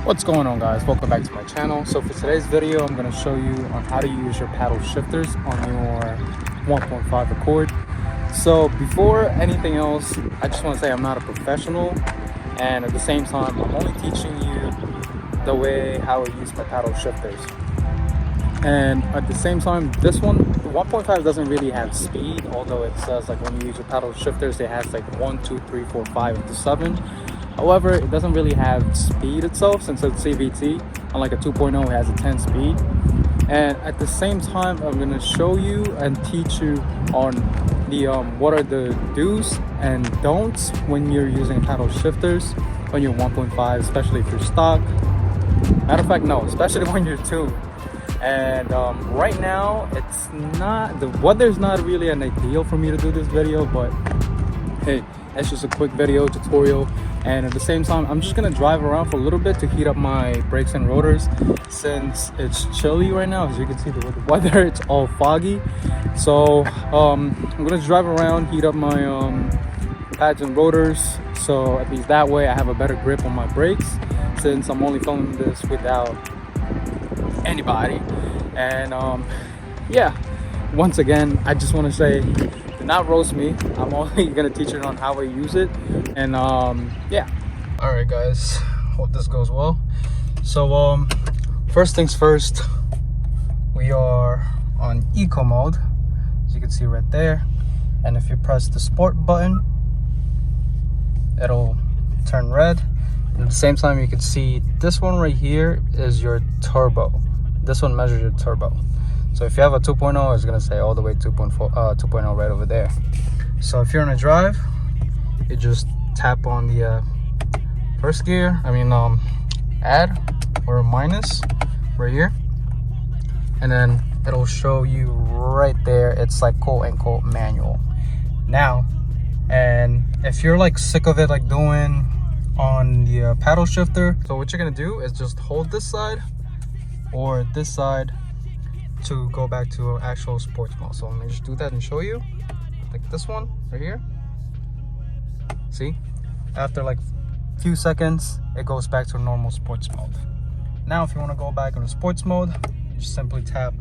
What's going on, guys? Welcome back to my channel. So for today's video, I'm going to show you on how to use your paddle shifters on your 1.5 Accord. So before anything else, I just want to say I'm not a professional, and at the same time I'm only teaching you the way how I use my paddle shifters. And at the same time, this one, the 1.5 doesn't really have speed, although it says like when you use your paddle shifters it has like 1, 2, 3, 4, 5 up to 7. However, it doesn't really have speed itself since it's CVT. Unlike a 2.0, it has a 10 speed. And at the same time, I'm going to show you and teach you on the what are the do's and don'ts when you're using paddle shifters on your 1.5, especially if you're stock. Matter of fact, no, especially when you're tuned. And right now, the weather's not really an ideal for me to do this video, but hey, it's just a quick video tutorial. And at the same time, I'm just gonna drive around for a little bit to heat up my brakes and rotors since it's chilly right now. As you can see, the weather, it's all foggy. So I'm gonna drive around, heat up my pads and rotors, so at least that way I have a better grip on my brakes, since I'm only filming this without anybody. And yeah, once again, I just want to say, do not roast me. I'm only gonna teach you on how I use it. And yeah, all right guys, hope this goes well. So first things first, we are on eco mode, as you can see right there. And if you press the sport button, it'll turn red. And at the same time, you can see this one right here is your turbo. This one measures your turbo. So if you have a 2.0, it's gonna say all the way 2.0 right over there. So if you're on a drive, you just tap on the first gear, add or minus right here, and then it'll show you right there. It's like quote unquote manual. Now, and if you're like sick of it like doing on the paddle shifter, so what you're gonna do is just hold this side or this side to go back to actual sports mode. So let me just do that and show you, like this one right here. See, after like a few seconds it goes back to normal sports mode. Now if you want to go back into sports mode, just simply tap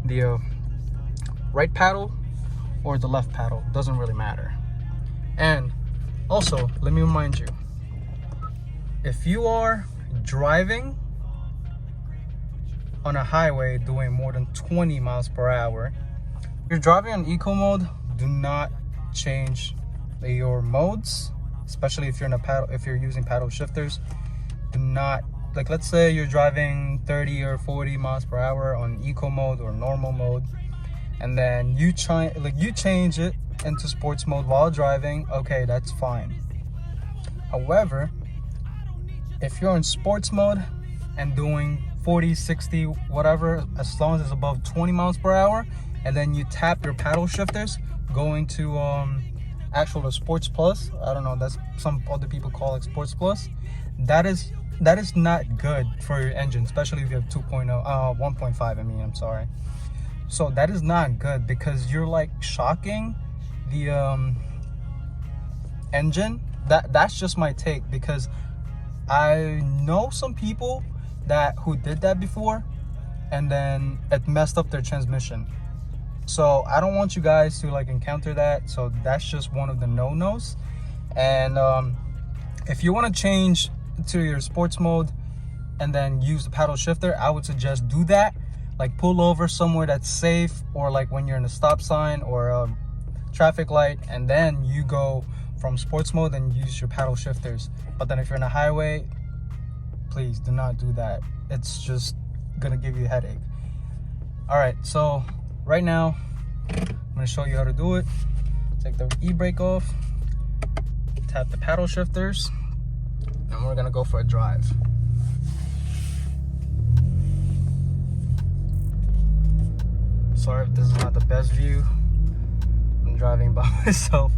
the right paddle or the left paddle, doesn't really matter. And also, let me remind you, if you are driving on a highway doing more than 20 miles per hour, you're driving on eco mode, do not change your modes, especially if you're in if you're using paddle shifters. Do not, like, let's say you're driving 30 or 40 miles per hour on eco mode or normal mode, and then you change it into sports mode while driving. Okay, that's fine. However, if you're in sports mode and doing 40, 60, whatever, as long as it's above 20 miles per hour, and then you tap your paddle shifters going to actual sports plus, I don't know, that's some other people call it sports plus, that is not good for your engine, especially if you have 1.5, I'm sorry. So that is not good, because you're like shocking the engine. That's just my take, because I know some people who did that before, and then it messed up their transmission. So I don't want you guys to like encounter that. So that's just one of the no-nos. And if you want to change to your sports mode and then use the paddle shifter, I would suggest do that. Like pull over somewhere that's safe, or like when you're in a stop sign or a traffic light, and then you go from sports mode and use your paddle shifters. But then if you're in a highway, please do not do that. It's just gonna give you a headache. All right, so right now I'm gonna show you how to do it. Take the e-brake off, tap the paddle shifters, and we're gonna go for a drive. Sorry if this is not the best view. I'm driving by myself.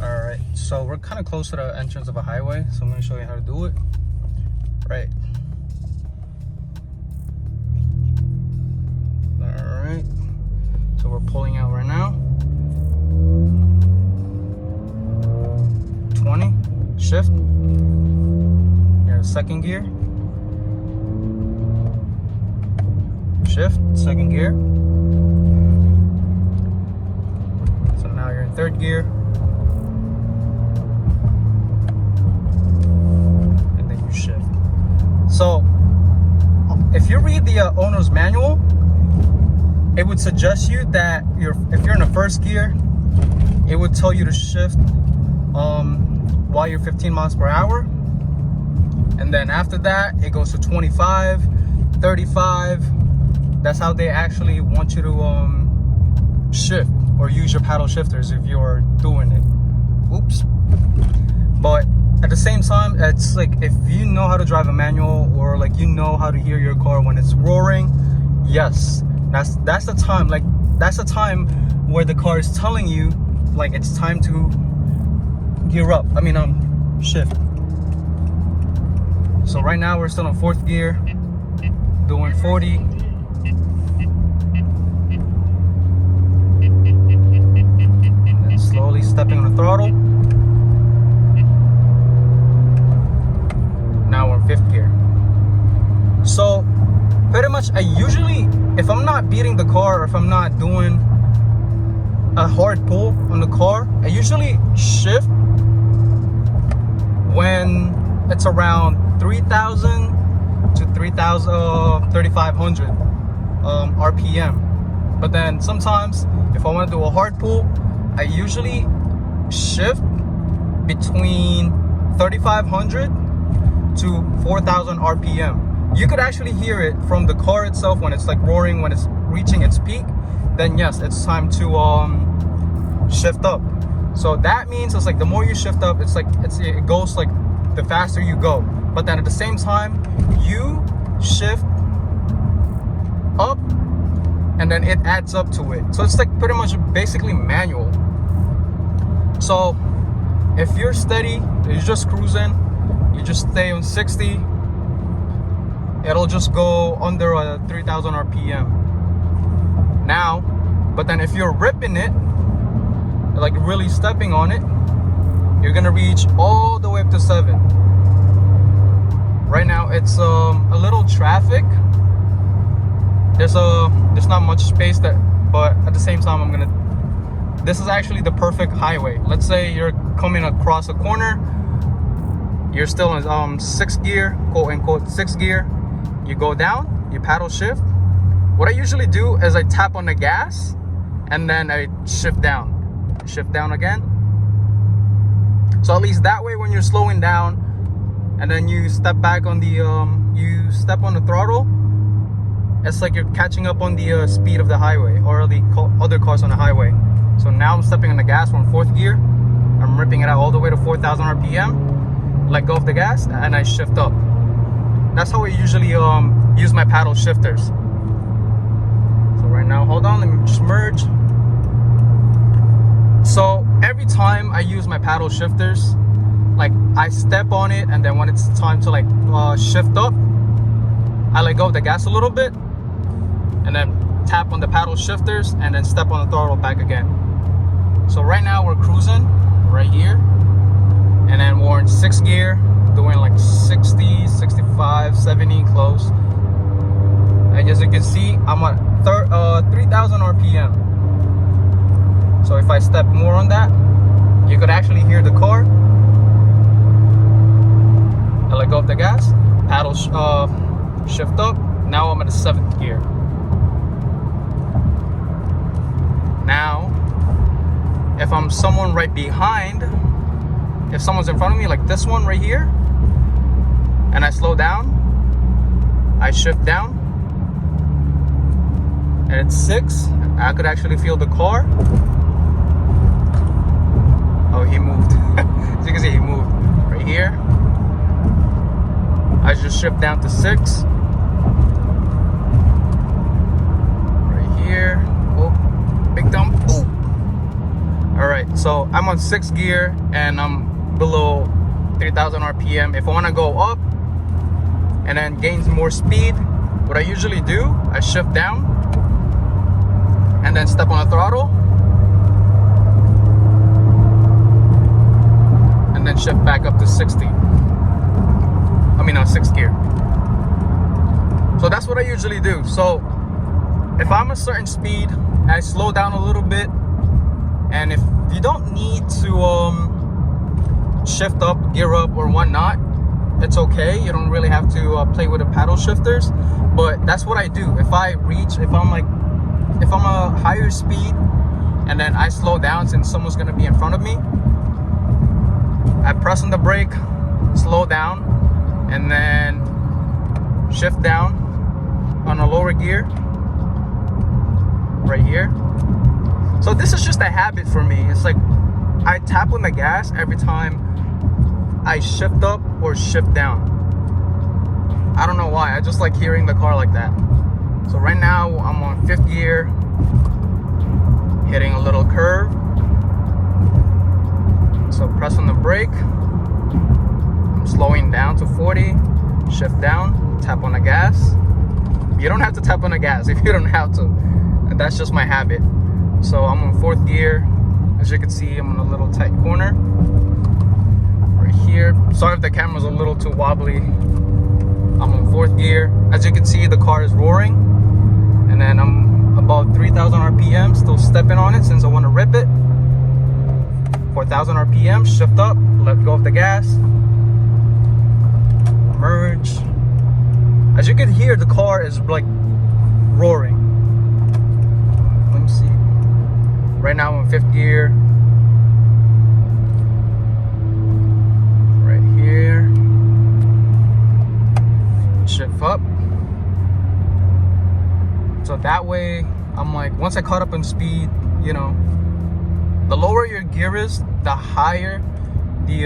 Alright, so we're kind of close to the entrance of a highway, so I'm going to show you how to do it. Right. Alright, so we're pulling out right now. shift. You're in second gear. Shift, second gear. So now you're in third gear. And then you shift. So if you read the owner's manual, it would suggest you that if you're in the first gear, it would tell you to shift while you're 15 miles per hour. And then after that, it goes to 25, 35. That's how they actually want you to shift or use your paddle shifters if you're doing it. Oops. But at the same time, it's like if you know how to drive a manual, or like you know how to hear your car when it's roaring, yes, that's the time. Like that's the time where the car is telling you like it's time to gear up. Shift. So right now we're still in fourth gear, doing 40. And then slowly stepping on the throttle. Now we're in fifth gear. So pretty much I usually, if I'm not beating the car, or if I'm not doing a hard pull on the car, I usually shift when it's around 3,000 to 3,500 RPM. But then sometimes if I want to do a hard pull, I usually shift between 3,500 to 4,000 RPM. You could actually hear it from the car itself when it's like roaring, when it's reaching its peak. Then yes, it's time to shift up. So that means it's like the more you shift up, it goes like the faster you go. But then at the same time, you shift up and then it adds up to it. So it's like pretty much basically manual. So if you're steady, you're just cruising, you just stay on 60, it'll just go under 3,000 RPM. Now, but then if you're ripping it, like really stepping on it, you're gonna reach all the way up to 7. Right now it's a little traffic. There's not much space but at the same time this is actually the perfect highway. Let's say you're coming across a corner, you're still in 6th gear, quote unquote 6th gear. You go down, you paddle shift. What I usually do is I tap on the gas and then I shift down again. So at least that way when you're slowing down and then you step back on the you step on the throttle, it's like you're catching up on the speed of the highway or the other cars on the highway. So now I'm stepping on the gas from 4th gear, I'm ripping it out all the way to 4,000 RPM, let go of the gas, and I shift up. That's how I usually use my paddle shifters. So right now, hold on, let me just merge. So every time I use my paddle shifters, like I step on it, and then when it's time to like shift up, I let go of the gas a little bit, and then tap on the paddle shifters, and then step on the throttle back again. So right now we're cruising right here, and then we're in 6th gear, doing like 60, 65, 70 close. And as you can see, I'm at 3,000 RPM. So if I step more on that, you could actually hear the car. I let go of the gas, paddle shift up. Now I'm at the 7th gear. Now, if I'm someone right behind, if someone's in front of me, like this one right here, and I slow down, I shift down, and it's 6, I could actually feel the car. Oh, he moved. As you can see, he moved right here. I just shift down to 6. Right here. Oh, big dump. Oh. All right, so I'm on 6th gear and I'm below 3,000 RPM. If I want to go up and then gain more speed, what I usually do, I shift down and then step on the throttle, and and then shift back up to 60. I mean, 6th gear. So that's what I usually do. So if I'm a certain speed, I slow down a little bit. And if you don't need to shift up, gear up, or whatnot, it's okay. You don't really have to play with the paddle shifters. But that's what I do. If I'm a higher speed and then I slow down since someone's gonna be in front of me, I press on the brake, slow down, and then shift down on a lower gear right here. So this is just a habit for me. It's like I tap on the gas every time I shift up or shift down. I don't know why. I just like hearing the car like that. So right now I'm on 5th gear, hitting a little curve. So press on the brake. I'm slowing down to 40, shift down, tap on the gas. You don't have to tap on the gas if you don't have to. That's just my habit. So I'm on 4th gear. As you can see, I'm in a little tight corner right here. Sorry if the camera's a little too wobbly. I'm on 4th gear. As you can see, the car is roaring. And then I'm about 3,000 RPM, still stepping on it since I want to rip it. 4,000 RPM, shift up, let go of the gas. Merge. As you can hear, the car is like roaring. Let me see. Right now I'm in 5th gear. Right here. Shift up. So that way, I'm like, once I caught up in speed, you know, the lower your gear is, the higher the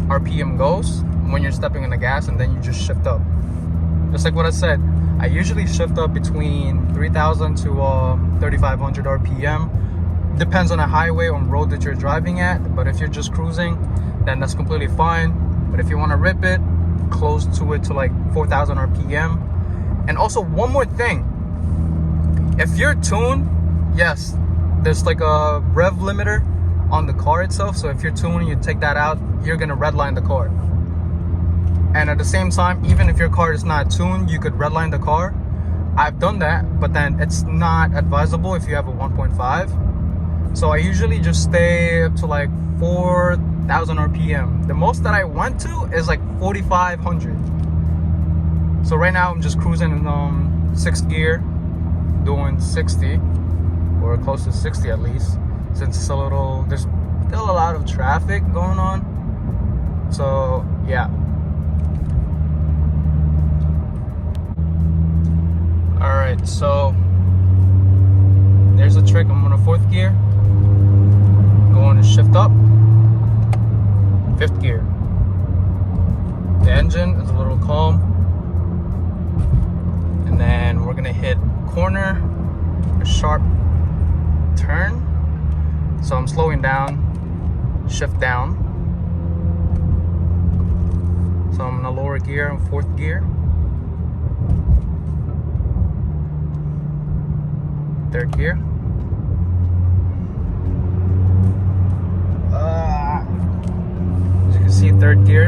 RPM goes when you're stepping on the gas, and then you just shift up. Just like what I said, I usually shift up between 3,000 to 3,500 RPM. Depends on the highway or road that you're driving at. But if you're just cruising, then that's completely fine. But if you want to rip it, close to it to like 4,000 RPM. And also one more thing, if you're tuned, yes, there's like a rev limiter on the car itself. So if you're tuning, you take that out, you're gonna redline the car. And at the same time, even if your car is not tuned, you could redline the car. I've done that, but then it's not advisable if you have a 1.5. So I usually just stay up to like 4,000 RPM. The most that I went to is like 4,500. So right now I'm just cruising in 6th gear, doing 60 or close to 60 at least, since it's there's still a lot of traffic going on. So yeah. All right, so there's a trick. I'm on a 4th gear, going to shift up, 5th gear. The engine is a little calm, and then we're gonna hit corner, a sharp turn. So I'm slowing down, shift down. So I'm in a lower gear, I'm 4th gear. 3rd gear. As you can see, 3rd gear.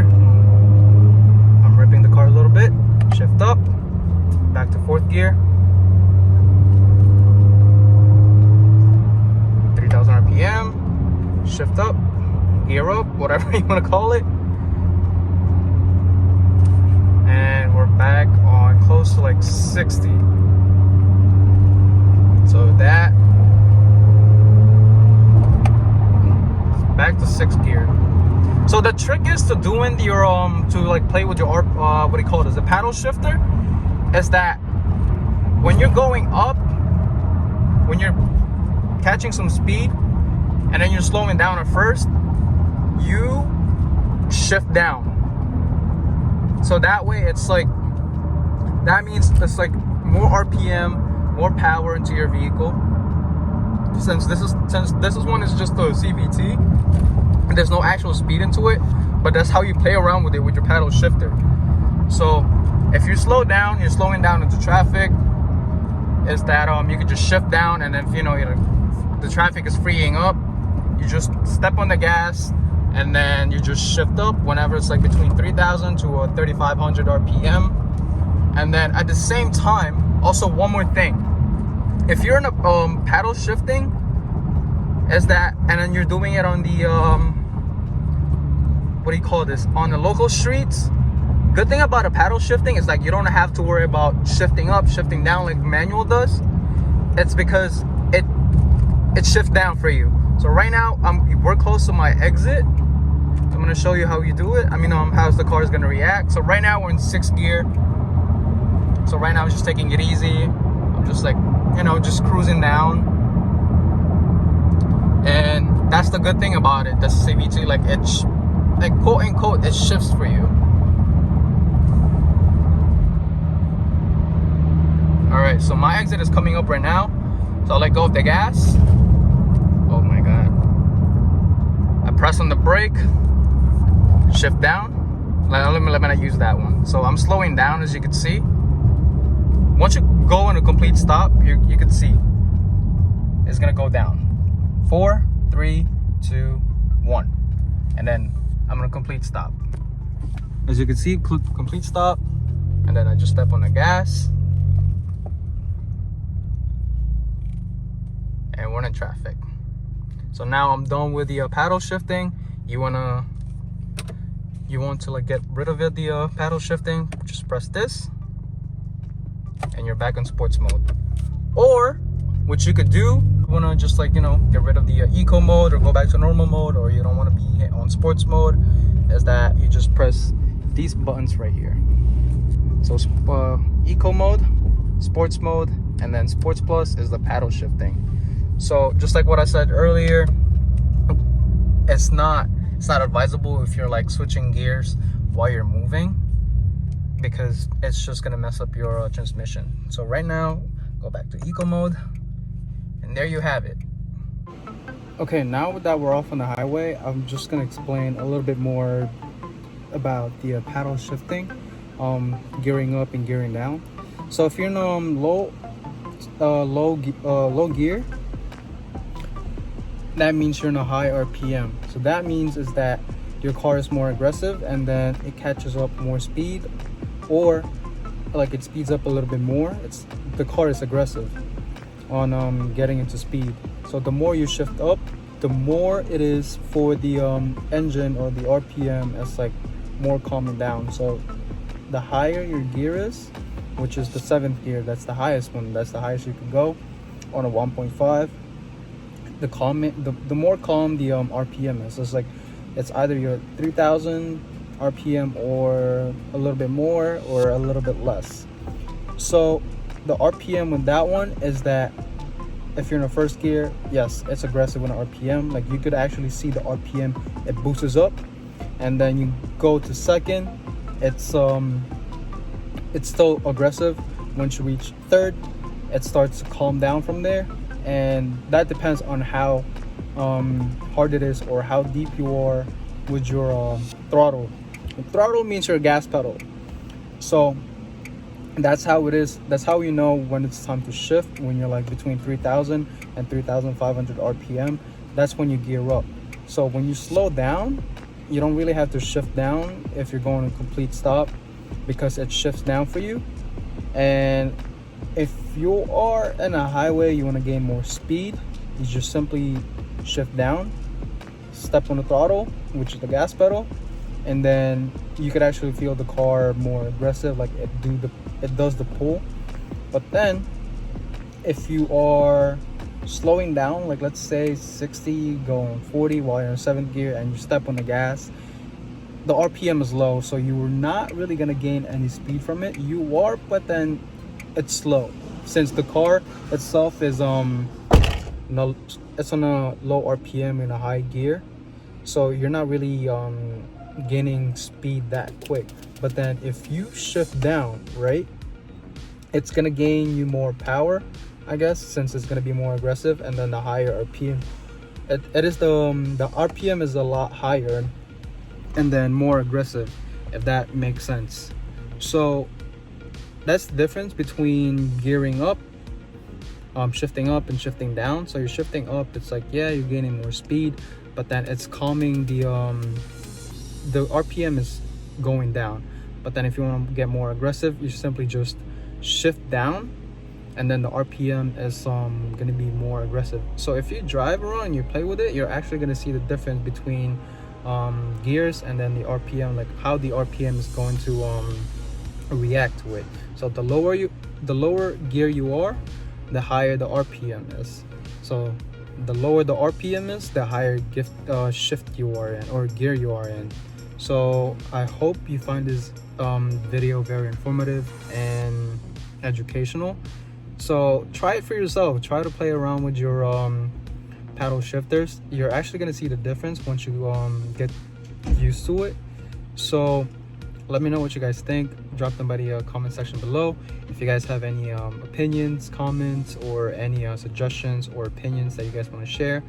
I'm ripping the car a little bit. Shift up, back to 4th gear. 3,000 RPM. Shift up, gear up, whatever you want to call it. And we're back on close to like 60. So that, back to 6th gear. So the trick is to doing your to like play with your what do you call it, is the paddle shifter, is that when you're going up, when you're catching some speed and then you're slowing down at first, you shift down. So that way it's like, that means it's like more RPM, more power into your vehicle. Since this one is just a CVT, and there's no actual speed into it, but that's how you play around with it with your paddle shifter. So if you slow down, you're slowing down into traffic, is that you could just shift down, and then if the traffic is freeing up, you just step on the gas and then you just shift up whenever it's like between 3,000 to 3,500 RPM. And then at the same time, also one more thing, if you're in a paddle shifting, is that, and then you're doing it on the what do you call this, on the local streets, good thing about a paddle shifting is like you don't have to worry about shifting up, shifting down like manual does. It's because it shifts down for you. So right now we're close to my exit. I'm gonna show you how you do it. I mean, how the car is gonna react. So right now we're in 6th gear. So right now I'm just taking it easy. I'm just like, you know, just cruising down. And that's the good thing about it. That's CVT, like it's like quote unquote, it shifts for you. All right, so my exit is coming up right now. So I'll let go of the gas. Oh my God. I press on the brake, shift down. Let me not use that one. So I'm slowing down, as you can see. Once you go in a complete stop, you can see it's gonna go down. 4, 3, 2, 1. And then I'm gonna complete stop. As you can see, complete stop. And then I just step on the gas. And we're in traffic. So now I'm done with the paddle shifting. You want to like get rid of it, the paddle shifting, just press this and you're back in sports mode. Or what you could do, you want to just like, you know, get rid of the eco mode or go back to normal mode, or you don't want to be on sports mode, is that you just press these buttons right here. So eco mode, sports mode, and then sports plus is the paddle shifting. So just like what I said earlier, it's not advisable if you're like switching gears while you're moving, because it's just gonna mess up your transmission. So right now, go back to eco mode, and there you have it. Okay, now that we're off on the highway, I'm just gonna explain a little bit more about the paddle shifting, gearing up and gearing down. So if you're in low gear, that means you're in a high RPM. So that means is that your car is more aggressive, and then it catches up more speed, or like it speeds up a little bit more. The car is aggressive on getting into speed. So the more you shift up, the more it is for the engine or the RPM is like more calming down. So the higher your gear is, which is the 7th gear, that's the highest one, that's the highest you can go on a 1.5. The more calm the RPM is. It's like it's either your 3,000 RPM or a little bit more or a little bit less. So the RPM with that one is that if you're in a 1st gear, yes, it's aggressive with an RPM. Like you could actually see the RPM, it boosts up, and then you go to 2nd, it's still aggressive. Once you reach 3rd, it starts to calm down from there. And that depends on how hard it is or how deep you are with your throttle. The throttle means your gas pedal. So that's how it is. That's how you know when it's time to shift. When you're like between 3,000 and 3,500 RPM, that's when you gear up. So when you slow down, you don't really have to shift down if you're going to complete stop, because it shifts down for you. And if you are in a highway, you want to gain more speed, you just simply shift down, step on the throttle, which is the gas pedal, and then you could actually feel the car more aggressive, like it does the pull. But then if you are slowing down, like let's say 60 going 40 while you're in 7th gear and you step on the gas, the RPM is low, so you're not really going to gain any speed from it. You are, but then it's slow, since the car itself is it's on a low RPM in a high gear, so you're not really gaining speed that quick. But then if you shift down, right, it's gonna gain you more power, I guess, since it's gonna be more aggressive. And then the higher RPM, it is the RPM is a lot higher and then more aggressive, if that makes sense. So that's the difference between gearing up shifting up and shifting down. So you're shifting up, it's like, yeah, you're gaining more speed, but then it's calming the RPM is going down. But then if you want to get more aggressive, you simply just shift down, and then the RPM is going to be more aggressive. So if you drive around and you play with it, you're actually going to see the difference between gears and then the RPM, like how the RPM is going to react to it. So the lower gear you are, the higher the RPM is. So the lower the RPM is, the higher shift you are in, or gear you are in. So I hope you find this video very informative and educational. So try it for yourself. Try to play around with your paddle shifters. You're actually going to see the difference once you get used to it. So let me know what you guys think. Drop them by the comment section below. If you guys have any opinions, comments, or any suggestions or opinions that you guys want to share,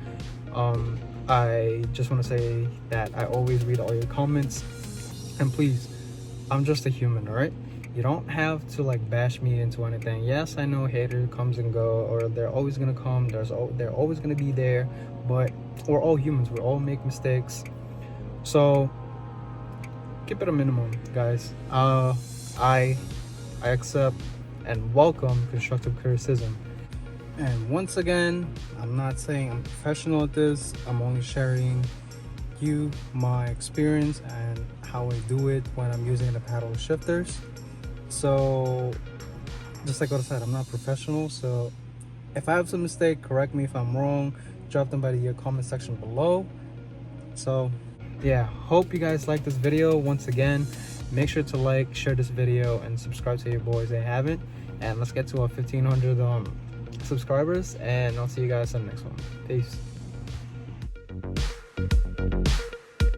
I just want to say that I always read all your comments. And please, I'm just a human, all right? You don't have to like bash me into anything. Yes, I know hater comes and go, or they're always gonna come. They're always gonna be there. But we're all humans. We all make mistakes. So keep it a minimum, guys. I accept and welcome constructive criticism. And once again, I'm not saying I'm professional at this. I'm only sharing you my experience and how I do it when I'm using the paddle shifters. So just like what I said, I'm not professional. So if I have some mistake, correct me if I'm wrong. Drop them by the comment section below. So yeah, hope you guys like this video. Once again, make sure to like, share this video, and subscribe to your boys if they haven't. And let's get to 1,500 subscribers, and I'll see you guys in the next one. Peace.